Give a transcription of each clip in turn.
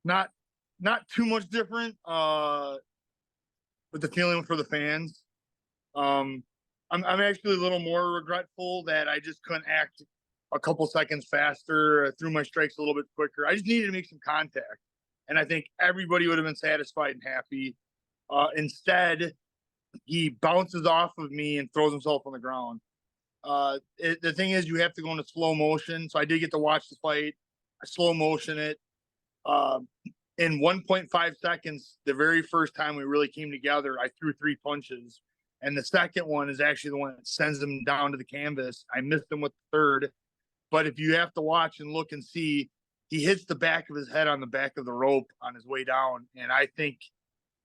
not not too much different. With the feeling for the fans. Um, I'm actually a little more regretful that I just couldn't act a couple seconds faster, threw my strikes a little bit quicker. I just needed to make some contact, and I think everybody would have been satisfied and happy. Instead, he bounces off of me and throws himself on the ground. The thing is, you have to go into slow motion, so I did get to watch the fight. I slow motion it. Um, in 1.5 seconds, the very first time we really came together, I threw three punches. And the second one is actually the one that sends him down to the canvas. I missed him with the third. But if you have to watch and look and see, he hits the back of his head on the back of the rope on his way down. And I think,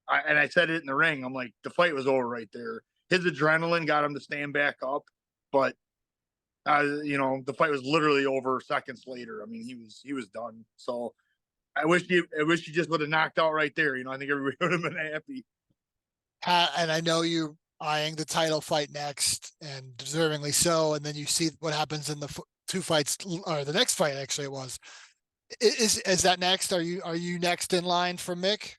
I said it in the ring, I'm like, the fight was over right there. His adrenaline got him to stand back up. But, the fight was literally over seconds later. I mean, he was done. So, I wish he just would have knocked out right there. I think everybody would have been happy. And I know you eyeing the title fight next, and deservingly so. And then you see what happens in the two fights, or the next fight actually it was. Is that next? Are you next in line for Mick?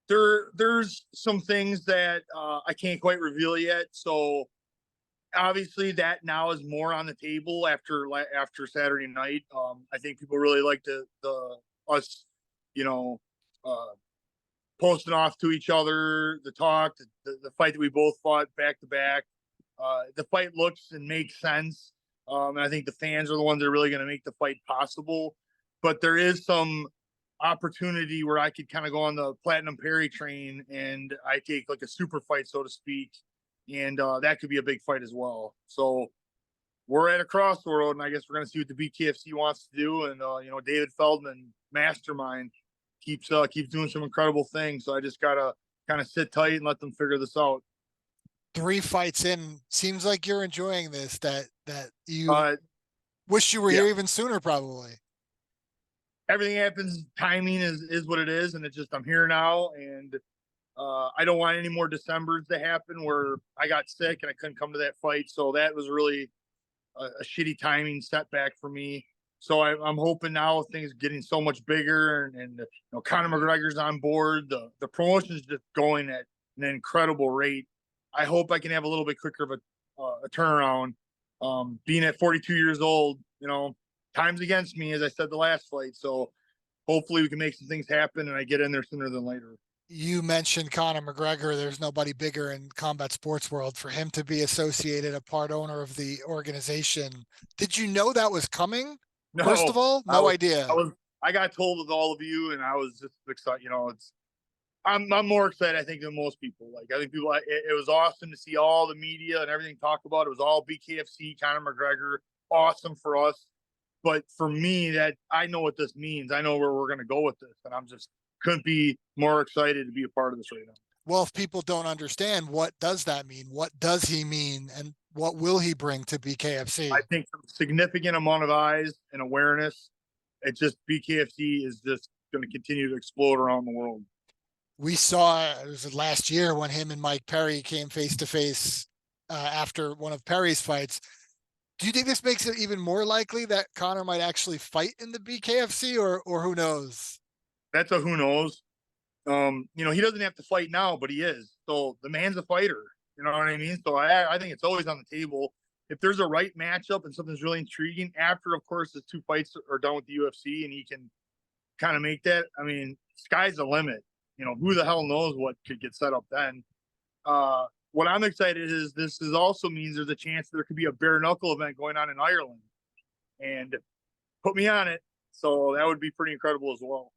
There's some things that I can't quite reveal yet. So obviously that now is more on the table after Saturday night. I think people really like the us, uh, posting off to each other, the talk, the fight that we both fought back to back. The fight looks and makes sense. And I think the fans are the ones that are really going to make the fight possible. But there is some opportunity where I could kind of go on the Platinum Perry train and I take like a super fight, so to speak, and that could be a big fight as well. So we're at a crossroad, and I guess we're going to see what the BKFC wants to do. And David Feldman, mastermind, keeps doing some incredible things. So I just gotta kind of sit tight and let them figure this out. 3 fights in, seems like you're enjoying this. That you wish you were here even sooner, probably. Everything happens. Timing is what it is, and it's just I'm here now, and I don't want any more Decembers to happen where I got sick and I couldn't come to that fight. So that was really a shitty timing setback for me. So I'm hoping now things are getting so much bigger, and Conor McGregor's on board. The promotion is just going at an incredible rate. I hope I can have a little bit quicker of a turnaround. Being at 42 years old, time's against me, as I said the last fight. So hopefully we can make some things happen, and I get in there sooner than later. You mentioned Conor McGregor. There's nobody bigger in combat sports world. For him to be associated, a part owner of the organization, did you know that was coming? No, first of all, no idea. I got told with all of you, and I was just excited. I'm more excited, I think, than most people. Like, I think it was awesome to see all the media and everything talk about. It was all BKFC, Conor McGregor, awesome for us. But for me, that I know what this means. I know where we're going to go with this, and I'm just couldn't be more excited to be a part of this right now. Well, if people don't understand, what does that mean? What does he mean? And what will he bring to BKFC? I think a significant amount of eyes and awareness. It's just BKFC is just going to continue to explode around the world. We saw, it was last year when him and Mike Perry came face to face after one of Perry's fights. Do you think this makes it even more likely that Conor might actually fight in the BKFC, or who knows? That's a who knows. He doesn't have to fight now, but he is. So the man's a fighter. You know what I mean? So I think it's always on the table. If there's a right matchup and something's really intriguing after, of course, the 2 fights are done with the UFC and he can kind of make that, I mean, sky's the limit. Who the hell knows what could get set up then. What I'm excited is this also means there's a chance there could be a bare-knuckle event going on in Ireland. And put me on it. So that would be pretty incredible as well.